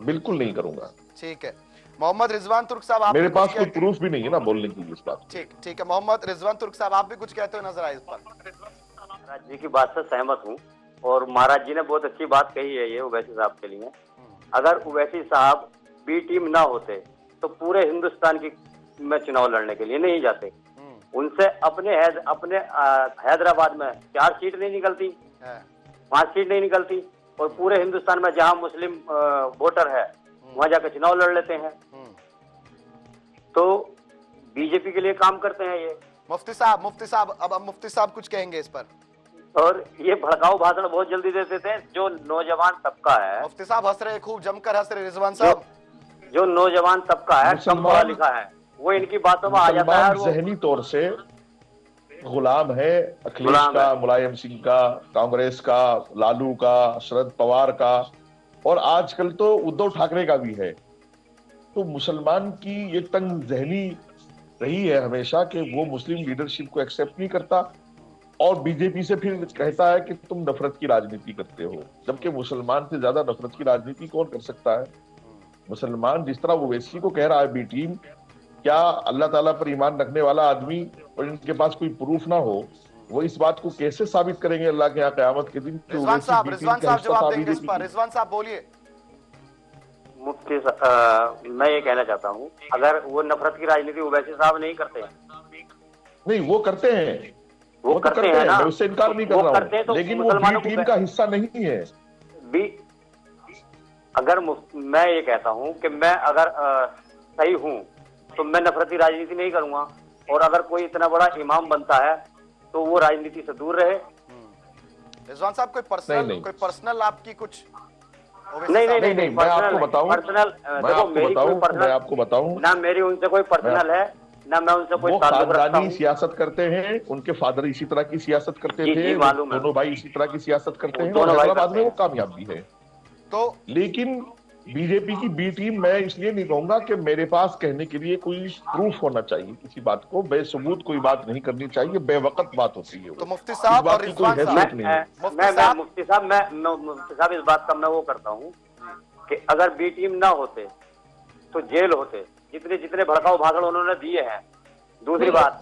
बिल्कुल नहीं करूंगा। ठीक है मोहम्मद रिजवान तुर्क साहब, आप मेरे पास कोई प्रूफ भी नहीं है ना बोलने की इस बात। ठीक है मोहम्मद रिजवान तुर्क साहब, आप भी कुछ कहते हुए नजर आए इस पर। महाराज जी की बात से सहमत हूँ, और महाराज जी ने बहुत अच्छी बात कही है ये ओवैसी साहब के लिए। अगर ओवैसी साहब बी टीम ना होते तो पूरे हिंदुस्तान की में चुनाव लड़ने के लिए नहीं जाते। उनसे अपने हैदराबाद में 4 सीट नहीं निकलती, 5 सीट नहीं निकलती, और पूरे हिंदुस्तान में जहां मुस्लिम वोटर है वहां जाकर चुनाव लड़ लेते हैं। तो बीजेपी के लिए काम करते हैं ये। मुफ्ती साहब अब मुफ्ती साहब कुछ कहेंगे इस पर। और ये भड़काऊ भाषण बहुत जल्दी दे देते हैं। जो नौजवान तबका है, मुफ्ती साहब हंस रहे, खूब जमकर हंस रहे। रिजवान साहब, जो नौजवान तबका है, कम पढ़ा लिखा है, वो इनकी बातों में आ जाता है। जहनी तौर से गुलाम है अखिलेश का, मुलायम सिंह का, कांग्रेस का, लालू का, शरद पवार का, और आजकल तो उद्धव ठाकरे का भी है। तो मुसलमान की ये तंग जहनी रही है हमेशा कि वो मुस्लिम लीडरशिप को एक्सेप्ट नहीं करता, और बीजेपी से फिर कहता है कि तुम नफरत की राजनीति करते हो, जबकि मुसलमान से ज्यादा नफरत की राजनीति कौन कर सकता है? मुसलमान जिस तरह ओवैसी को कह रहा है बी टीम, क्या अल्लाह ताला पर ईमान रखने वाला आदमी और इनके पास कोई प्रूफ ना हो, वो इस बात को कैसे साबित करेंगे अल्लाह के यहाँ क़यामत के दिन? रिजवान साहब जवाब देंगे इस पर। रिजवान साहब बोलिए। मुफ्ती मैं ये कहना चाहता हूँ, अगर वो नफरत की राजनीति ओवैसी साहब नहीं करते हैं। नहीं, वो करते हैं, वो तो करते हैं ना, मैं उससे इनकार नहीं कर रहा हूँ, तो लेकिन वो बी टीम का हिस्सा नहीं है। अगर मैं ये कहता हूँ कि मैं अगर सही हूँ तो मैं नफरती राजनीति नहीं करूंगा, और अगर कोई इतना बड़ा इमाम बनता है तो वो राजनीति से दूर रहे। रिजवान साहब कोई पर्सनल आपकी कुछ? नहीं, मैं आपको बताऊं, मैं आपको बताऊं ना मेरी उनसे कोई पर्सनल है, ना मैं उनसे कोई ताल्लुक रखता हूं। सियासत करते हैं, उनके फादर इसी तरह की सियासत करते थे, दोनों भाई इसी तरह की सियासत करते हैं, और हैदराबाद में वो कामयाब भी है। तो लेकिन बीजेपी की बी टीम मैं इसलिए नहीं कहूंगा कि मेरे पास कहने के लिए कोई प्रूफ होना चाहिए, किसी बात को बेसबूत कोई बात नहीं करनी चाहिए, बेवकत बात होती है। तो मुफ्ती साहब और रिजवान साहब, मुफ्ती साहब इस बात का मैं वो करता हूँ कि अगर बी टीम ना होते तो जेल होते, जितने जितने भड़काऊ भाषण उन्होंने दिए हैं। दूसरी बात,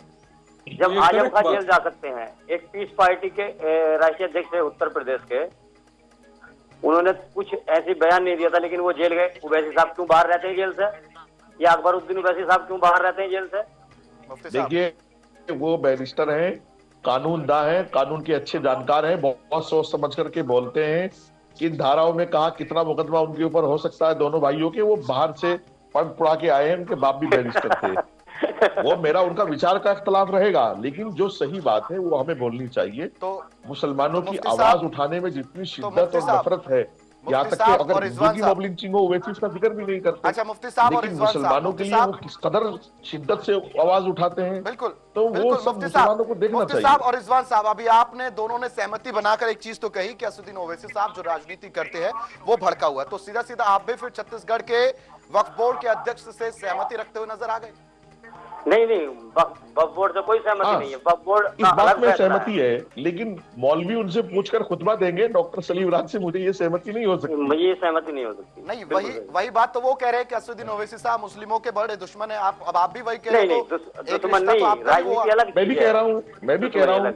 जब आजम खान जेल जा सकते हैं, एक पीस पार्टी के राष्ट्रीय अध्यक्ष है उत्तर प्रदेश के, उन्होंने कुछ ऐसी बयान नहीं दिया था लेकिन वो जेल गए। ओवैसी साहब क्यों बाहर रहते हैं जेल से, या अकबरुद्दीन ओवैसी साहब क्यों बाहर रहते हैं जेल से? देखिए वो बैरिस्टर हैं, कानूनदा हैं, कानून के अच्छे जानकार हैं, बहुत सोच समझ करके बोलते हैं। किन धाराओं में कहा कितना मुकदमा उनके ऊपर हो सकता है, दोनों भाइयों के, वो बाहर से पढ़ पढ़ा के आए हैं, उनके बाप भी बैरिस्टर थे। वो मेरा उनका विचार का इख्तलाफ रहेगा, लेकिन जो सही बात है वो हमें बोलनी चाहिए। तो मुसलमानों की आवाज उठाने में जितनी शिद्दत और नफरत है, यहाँ तक कि अगर की मॉब लिंचिंग हो वैसे इसका जिक्र भी नहीं करते। अच्छा मुफ्ती साहब, लेकिन मुसलमानों के लिए वो किस कदर शिद्दत से आवाज उठाते हैं, बिल्कुल, तो वो सब मुसलमानों को देखना चाहिए। साहब और रिजवान साहब, अभी आपने दोनों ने सहमति बनाकर एक चीज तो कही कि असदुद्दीन ओवैसी साहब जो राजनीति करते हैं वो भड़का हुआ, तो सीधा सीधा आप भी फिर छत्तीसगढ़ के वक्फ बोर्ड के अध्यक्ष से सहमति रखते हुए नजर आ गए? नहीं, वक्फ बोर्ड से कोई सहमति नहीं है। वक्फ बोर्ड इस बात में सहमति है, लेकिन मौलवी उनसे पूछकर खुतबा देंगे, डॉक्टर सलीम राज से मुझे ये सहमति नहीं हो सकती। ये सहमति नहीं हो सकती। नहीं, वही बात तो वो कह रहे हैं कि असदुद्दीन ओवैसी साहब मुस्लिमों के बड़े दुश्मन है। आप भी वही कह रहे हैं। दुश्मन नहीं, राजनीति अलग। मैं भी कह रहा हूँ,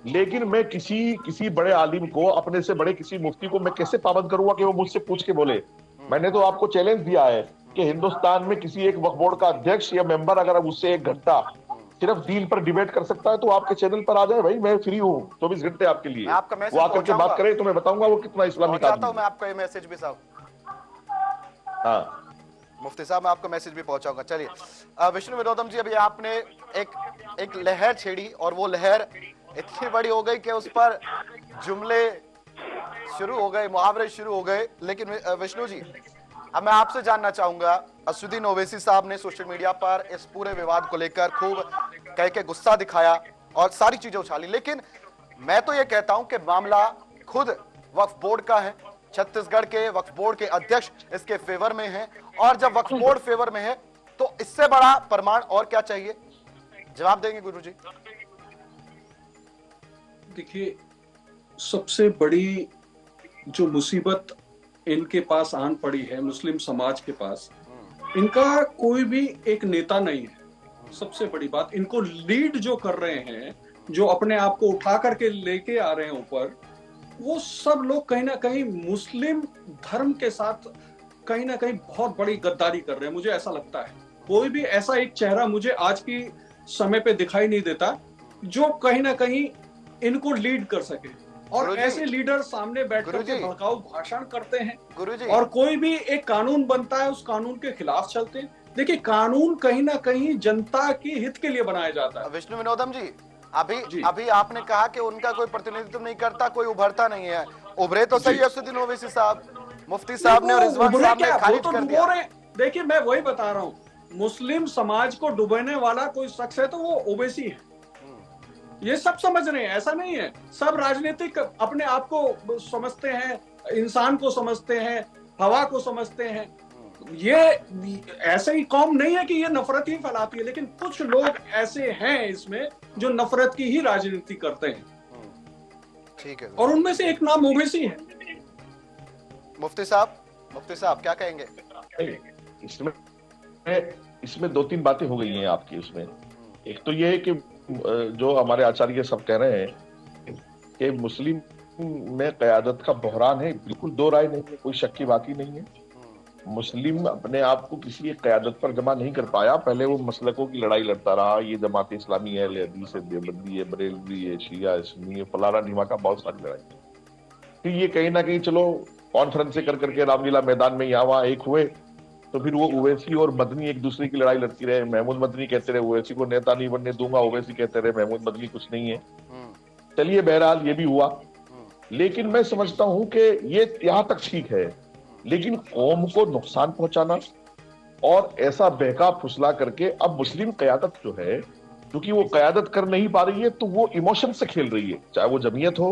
लेकिन मैं किसी बड़े आलिम को, अपने से बड़े किसी मुफ्ती को मैं कैसे पाबंद करूंगा कि वो मुझसे पूछ के बोले? मैंने तो आपको चैलेंज दिया है कि हिंदुस्तान में किसी एक वक्फ बोर्ड का अध्यक्ष या मेंबर अगर उससे 1 घंटा सिर्फ दीन पर डिबेट कर सकता है तो आपके चैनल पर आ जाए भाई, मैं फ्री हूँ 24 घंटे आपके लिए। वो आकर के बात करे तो मैं बताऊंगा वो कितना इस्लामिक आदमी है। मैं आपका ये मैसेज भी साहब, हाँ मुफ्ती साहब मैं आपको मैसेज भी पहुंचाऊंगा। चलिए विष्णु विनोदम जी, अभी आपने एक लहर छेड़ी और वो लहर इतनी बड़ी हो गई कि उस पर जुमले शुरू हो गए, मुहावरे शुरू हो गए। लेकिन विष्णु जी, अब मैं आपसे जानना चाहूंगा, असदुद्दीन ओवैसी साहब ने सोशल मीडिया पर इस पूरे विवाद को लेकर खूब कह के गुस्सा दिखाया और सारी चीजें उछाली, लेकिन मैं तो ये कहता हूं कि मामला खुद वक्फ बोर्ड का है। छत्तीसगढ़ के वक्फ बोर्ड के अध्यक्ष इसके फेवर में हैं, और जब वक्फ बोर्ड फेवर में है तो इससे बड़ा प्रमाण और क्या चाहिए? जवाब देंगे गुरुजी? देखिए, सबसे बड़ी जो मुसीबत इनके पास आन पड़ी है, मुस्लिम समाज के पास, इनका कोई भी एक नेता नहीं है। सबसे बड़ी बात, इनको लीड जो कर रहे हैं, जो अपने आप को उठा करके लेके आ रहे हैं ऊपर, वो सब लोग कहीं ना कहीं मुस्लिम धर्म के साथ कहीं ना कहीं बहुत बड़ी गद्दारी कर रहे हैं। मुझे ऐसा लगता है कोई भी ऐसा एक चेहरा मुझे आज की समय पे दिखाई नहीं देता जो कहीं ना कहीं इनको लीड कर सके। और ऐसे लीडर सामने बैठकर के भड़काऊ भाषण करते हैं, और कोई भी एक कानून बनता है उस कानून के खिलाफ चलते हैं। देखिए, कानून कहीं ना कहीं जनता के हित के लिए बनाया जाता है। विष्णु विनोदम जी, अभी आपने कहा कि उनका कोई प्रतिनिधित्व नहीं करता, कोई उभरता नहीं है। उभरे तो सही असदुद्दीन ओवैसी साहब, मुफ्ती साहब ने और रिजवान साहब ने खारिज कर दिया। देखिए, मैं वही बता रहा हूँ, मुस्लिम समाज को डुबाने वाला कोई शख्स है तो वो ओवैसी है। ये सब समझ रहे हैं, ऐसा नहीं है। सब राजनीतिक अपने आप को समझते हैं, इंसान को समझते हैं, हवा को समझते हैं। ये ऐसे ही कौम नहीं है कि ये नफरत ही फैलाती है, लेकिन कुछ लोग ऐसे हैं इसमें जो नफरत की ही राजनीति करते हैं। ठीक है, और उनमें से एक नाम ओवैसी है। मुफ्ती साहब क्या कहेंगे? इसमें 2-3 बातें हो गई हैं आपकी। उसमें एक तो ये है कि जो हमारे आचार्य सब कह रहे हैं कि मुस्लिम में क़यादत का बहरान है, बिल्कुल दो राय नहीं है, कोई शक की बात ही नहीं है। मुस्लिम अपने आप को किसी एक क़यादत पर जमा नहीं कर पाया। पहले वो मसलकों की लड़ाई लड़ता रहा, ये जमात इस्लामी है, अहले हदीस है, देवबंदी है, बरेलवी है, शिया है, सुन्नी है, फलाना ढिमाका, बहुत सारी लड़ाई। फिर ये कहीं ना कहीं चलो कॉन्फ्रेंस से कर करके रामलीला मैदान में यहाँ वहाँ एक हुए, तो फिर वो ओवैसी और मदनी एक दूसरे की लड़ाई लड़ती रहे। महमूद मदनी कहते रहे ओवैसी को नेता नहीं बनने दूंगा, ओवैसी कहते रहे महमूद मदनी कुछ नहीं है। चलिए, बहरहाल ये भी हुआ। लेकिन मैं समझता हूं कि ये यहां तक ठीक है, लेकिन कौम को नुकसान पहुंचाना और ऐसा बहका फुसला करके, अब मुस्लिम क़यादत जो है, क्योंकि वो क़यादत कर नहीं पा रही है तो वो इमोशन से खेल रही है। चाहे वो जमीयत हो,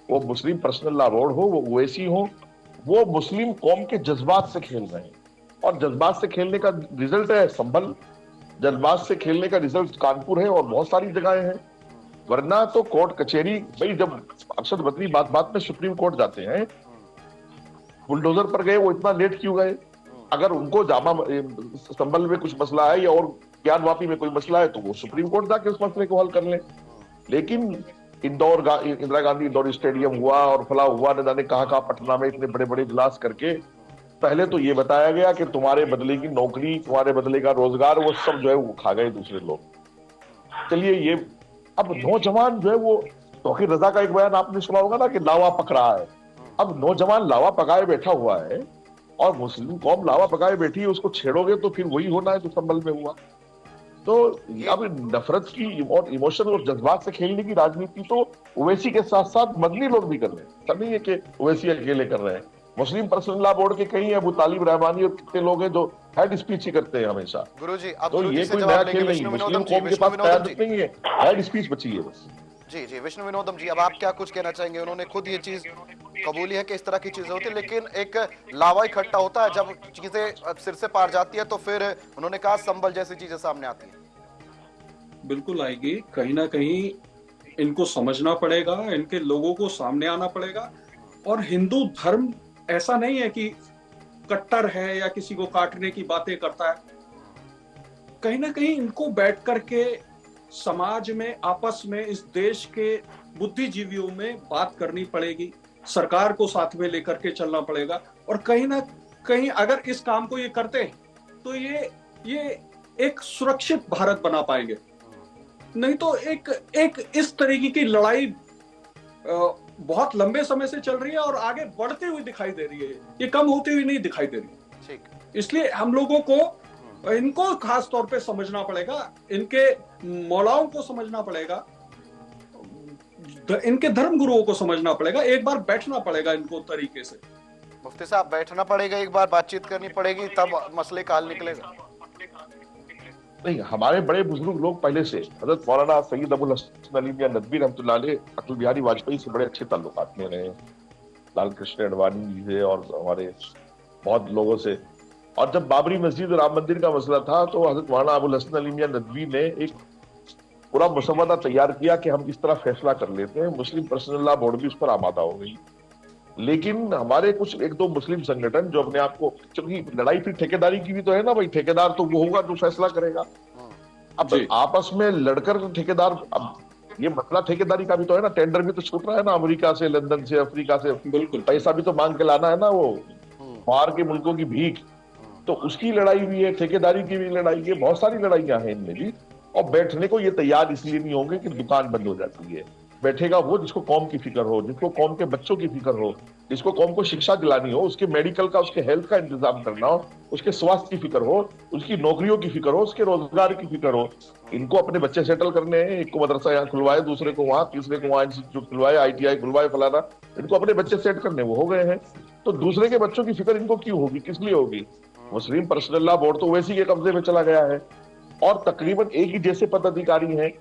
वो मुस्लिम पर्सनल लॉ बोर्ड हो, वो ओवैसी हो, वो मुस्लिम कौम के जज्बात से खेल रहे हैं, और जज्बात से खेलने का रिजल्ट है संभल, जज्बात से खेलने का रिजल्ट कानपुर है और बहुत सारी जगहें हैं। वरना तो कोर्ट कचहरी, भाई जब अरशद बदरी बात बात में सुप्रीम कोर्ट जाते हैं, बुलडोजर पर गए, वो इतना लेट क्यों गए? अगर उनको जामा संभल में कुछ मसला है या और ज्ञानवापी में कोई मसला है तो वो सुप्रीम कोर्ट जाके उस मसले को हल कर लें। लेकिन इंदिरा गांधी इंडोर स्टेडियम हुआ और फला हुआ, न जाने कहां पटना में इतने बड़े बड़े इजलास करके पहले तो ये बताया गया कि तुम्हारे बदले की नौकरी, तुम्हारे बदले का रोजगार, वो सब जो है वो खा गए दूसरे लोग। चलिए ये अब नौजवान जो है वो, तौकीर रजा का एक बयान आपने सुना होगा ना कि लावा पक रहा है। अब नौजवान लावा पकाए बैठा हुआ है और मुस्लिम कौम लावा पकाए बैठी है, उसको छेड़ोगे तो फिर वही होना है जो संभल में हुआ। तो अब नफरत की और इमोशन और जज्बात से खेलने की राजनीति तो ओवैसी के साथ साथ मदनी लोग भी कर रहे हैं। सब नहीं है कि ओवैसी अकेले कर रहे हैं। मुस्लिम पर्सनल लॉ बोर्ड के कई अबू तालिब रहमानी और कितने लोग हैं जो हेड स्पीच ही करते हैं हमेशा। गुरुजी, तो ये कोई नया खेल नहीं, मुस्लिम कौम के पास क़यादत नहीं है, हेड स्पीच बची है बस। जी जी, विष्णु विनोदम जी, अब आप क्या कुछ कहना चाहेंगे? उन्होंने खुद ये चीज कबूली है कि इस तरह की चीजें होती है, लेकिन एक लावा इकट्ठा होता है, जब चीजें सिर से पार जाती है तो फिर उन्होंने कहा संभल जैसी चीजें सामने आती है। बिल्कुल आएगी, कहीं ना कहीं इनको समझना पड़ेगा, इनके लोगों को सामने आना पड़ेगा। और हिंदू धर्म ऐसा नहीं है कि कट्टर है या किसी को काटने की बातें करता है। कहीं ना कहीं इनको बैठ करके समाज में, आपस में, इस देश के बुद्धिजीवियों में बात करनी पड़ेगी, सरकार को साथ में लेकर के चलना पड़ेगा। और कहीं ना कहीं अगर इस काम को ये करते हैं तो ये एक सुरक्षित भारत बना पाएंगे। नहीं तो एक इस तरीके की लड़ाई बहुत लंबे समय से चल रही है और आगे बढ़ती हुई दिखाई दे रही है, ये कम होती हुई नहीं दिखाई दे रही। इसलिए हम लोगों को इनको खास तौर पे समझना पड़ेगा, इनके मौलाओं को समझना पड़ेगा, इनके धर्म गुरुओं को समझना पड़ेगा, एक बार बैठना पड़ेगा इनको तरीके से। मुफ्ती साहब, बैठना पड़ेगा, एक बार बातचीत करनी पड़ेगी, तब मसले का हल निकलेगा। नहीं, हमारे बड़े बुजुर्ग लोग पहले से, हजरत मौलाना सैयद अबुल हसन अली मियां नदवी रहमतुल्लाह अलैह अटल बिहारी वाजपेयी से बड़े अच्छे ताल्लुकात में रहे, लाल कृष्ण अडवाणी जी से और हमारे बहुत लोगों से। और जब बाबरी मस्जिद और राम मंदिर का मसला था तो हजरत मौलाना अबुल हसन अली मियां नदवी ने एक पूरा मुसव्वदा तैयार किया कि हम इस तरह फैसला कर लेते हैं। मुस्लिम पर्सनल लॉ बोर्ड भी उस पर आमादा हो गई। लेकिन हमारे कुछ एक दो मुस्लिम संगठन जो अपने आप को, क्योंकि लड़ाई फिर ठेकेदारी की भी तो है ना भाई, ठेकेदार तो वो होगा जो फैसला करेगा। अब आपस में लड़कर ठेकेदार, अब ये मसला ठेकेदारी का भी तो है ना, टेंडर भी तो छूट रहा है ना, अमेरिका से, लंदन से, अफ्रीका से, बिल्कुल पैसा भी तो मांग के लाना है ना, वो बाहर के मुल्कों की भीख। तो उसकी लड़ाई भी है, ठेकेदारी की भी लड़ाई है, बहुत सारी लड़ाइयां हैं इनमें भी। और बैठने को ये तैयार इसलिए नहीं होंगे कि दुकान बंद हो जाती है। बैठेगा वो जिसको कौम की फिक्र हो, जिसको कौम के बच्चों की फिक्र हो, जिसको कौम को शिक्षा दिलानी हो, उसके मेडिकल का, उसके हेल्थ का इंतजाम करना हो, उसके स्वास्थ्य की फिक्र हो, उसकी नौकरियों की फिक्र हो, उसके रोजगार की फिक्र हो। इनको अपने बच्चे सेटल करने हैं, एक को मदरसा यहाँ खुलवाए, दूसरे को वहां, तीसरे को वहां इंस्टीट्यूट खुलवाए, ITI खुलवाए, फलाना, इनको अपने बच्चे सेट करने वो हो गए हैं। तो दूसरे के बच्चों की फिक्र इनको क्यों होगी, किस लिए होगी? मुस्लिम पर्सनल लॉ बोर्ड तो वैसी के कब्जे में चला गया है और तकरीबन एक ही जैसे पदाधिकारी हैं।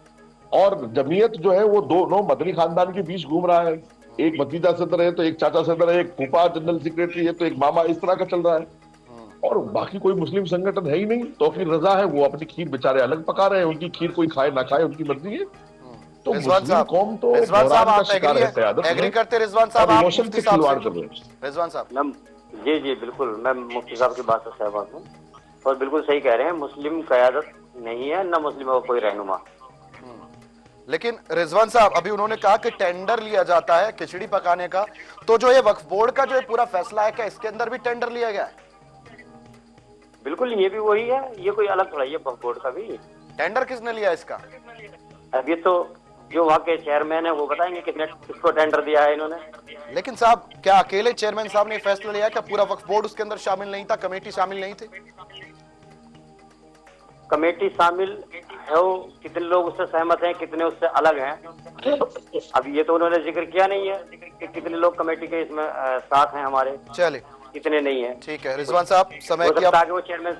और जमीयत जो है वो दोनों मदनी खानदान के बीच घूम रहा है, एक भतीजा सदर है तो एक चाचा सदर है, एक फूफा जनरल सेक्रेटरी है तो एक मामा, इस तरह का चल रहा है। और बाकी कोई मुस्लिम संगठन है ही नहीं। तौकीर रजा है, वो अपनी खीर बेचारे अलग पका रहे हैं, उनकी खीर कोई खाए ना खाए उनकी मर्जी है। तो मुस्लिम कौम तो रिजवान साहब, आप एग्री करते? रिजवान साहब, आप मुफ्ती साहब खिलवाड़ कर रहे हैं। रिजवान साहब, जी जी बिल्कुल, मैं मुफ्ती साहब की बात से सहमत हूँ और बिल्कुल सही कह रहे हैं। मुस्लिम क़यादत नहीं है, न मुस्लिमों का कोई रहनुमा। लेकिन रिजवान साहब, अभी उन्होंने कहा कि टेंडर लिया जाता है खिचड़ी पकाने का, तो जो ये वक्फ बोर्ड का जो पूरा फैसला है, क्या इसके अंदर भी टेंडर लिया गया है? बिल्कुल, ये भी वही है, ये कोई अलग थोड़ा, ये वक्फ बोर्ड का भी टेंडर किसने लिया इसका? अब ये तो जो वहाँ के चेयरमैन है वो बताएंगे किसको टेंडर दिया है इन्होंने। लेकिन साहब, क्या अकेले चेयरमैन साहब ने फैसला लिया? क्या पूरा वक्फ बोर्ड उसके अंदर शामिल नहीं था, कमेटी शामिल नहीं थी? कमेटी शामिल है, वो कितने लोग उससे सहमत हैं, कितने उससे अलग हैं, अब ये तो उन्होंने जिक्र किया नहीं है कि कितने लोग कमेटी के इसमें साथ हैं हमारे। चलिए, इतने नहीं है। ठीक है रिजवान साहब, समय हो की सकता है कि वो चेयरमैन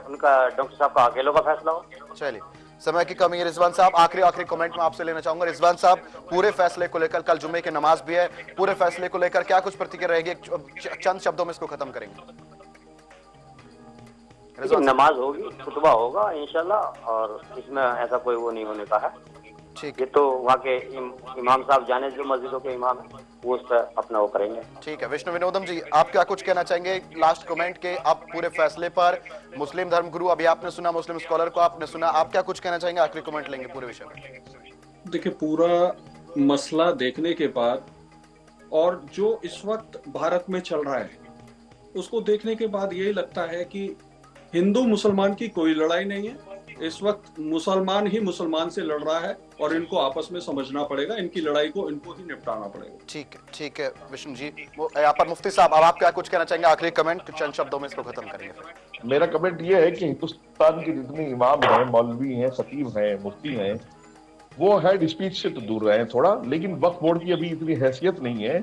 उनका डॉक्टर साहब का अकेलों का फैसला हो। चलिए, समय की कमी है रिजवान साहब, आखिरी कमेंट में आपसे लेना चाहूंगा। रिजवान साहब, पूरे फैसले को लेकर, कल जुम्मे की नमाज भी है, पूरे फैसले को लेकर क्या कुछ प्रतिक्रिया रहेगी? चंद शब्दों में इसको खत्म करेंगे। नमाज होगी, खुतबा होगा इंशाल्लाह, और इसमें ऐसा कोई वो नहीं होने का है। ठीक, ये तो वहाँ के इमाम साहब जाने, जो मस्जिदों के इमाम है वो उस पर अपना वो करेंगे। ठीक है। विष्णु विनोदम जी, आप क्या कुछ कहना चाहेंगे लास्ट कमेंट के अब पूरे फैसले पर? मुस्लिम धर्मगुरु अभी आपने सुना, मुस्लिम स्कॉलर को आपने सुना, आप क्या कुछ कहना चाहेंगे? आखिरी कमेंट लेंगे पूरे विषय में। देखिए, पूरा मसला देखने के बाद और जो इस वक्त भारत में चल रहा है उसको देखने के बाद यही लगता है कि हिंदू मुसलमान की कोई लड़ाई नहीं है। इस वक्त मुसलमान ही मुसलमान से लड़ रहा है और इनको आपस में समझना पड़ेगा, इनकी लड़ाई को इनको ही निपटाना पड़ेगा। ठीक है विष्णु जी। यहाँ पर मुफ्ती साहब, अब आप क्या कुछ कहना चाहेंगे? आखिरी कमेंट चंद शब्दों में इसको खत्म करेंगे। मेरा कमेंट ये है कि हिंदुस्तान के जितने इमाम हैं, मौलवी हैं, खतीब हैं, मुफ्ती हैं, वो हेड स्पीच से तो दूर रहे थोड़ा, लेकिन वक्फ बोर्ड की अभी इतनी हैसियत नहीं है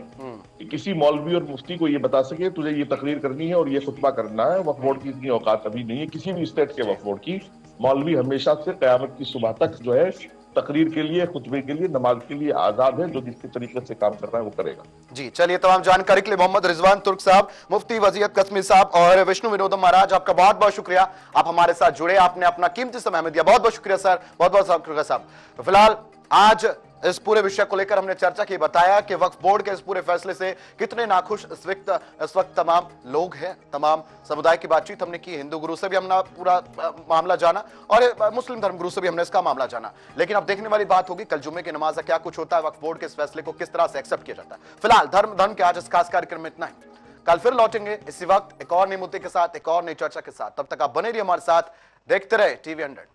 कि किसी मौलवी और मुफ्ती को ये बता सके तुझे ये तकरीर करनी है और ये खुतबा करना है। वक्फ बोर्ड की इतनी औकात अभी नहीं है किसी भी स्टेट के वक्फ बोर्ड की। मौलवी हमेशा से क़यामत की सुबह तक जो है तकरीर के लिए, खुतबे के लिए, नमाज के लिए आजाद है। जो जिसके तरीके से काम कर रहा है वो करेगा। जी चलिए, तमाम जानकारी के लिए मोहम्मद रिजवान तुर्क साहब, मुफ्ती वजीयत कस्मी साहब और विष्णु विनोदम महाराज, आपका बहुत बहुत शुक्रिया, आप हमारे साथ जुड़े, आपने अपना कीमती समय हमें दिया। बहुत बहुत शुक्रिया सर, बहुत बहुत शुक्रिया साहब। तो फिलहाल आज इस पूरे विषय को लेकर हमने चर्चा की, बताया कि वक्फ बोर्ड के इस पूरे फैसले से कितने नाखुश इस वक्त तमाम लोग हैं, तमाम समुदाय की बातचीत हमने की। हिंदू गुरु से भी हमने पूरा मामला जाना और मुस्लिम धर्म गुरु से भी हमने इसका मामला जाना। लेकिन अब देखने वाली बात होगी कल जुम्मे की नमाज का क्या कुछ होता है, वक्फ बोर्ड के इस फैसले को किस तरह से एक्सेप्ट किया जाता है। फिलहाल धर्म के आज इस खास कार्यक्रम में इतना ही। कल फिर लौटेंगे इसी वक्त एक और नए मुद्दे के साथ, एक और नई चर्चा के साथ। तब तक आप बने रहिए हमारे साथ, देखते रहे TV 100।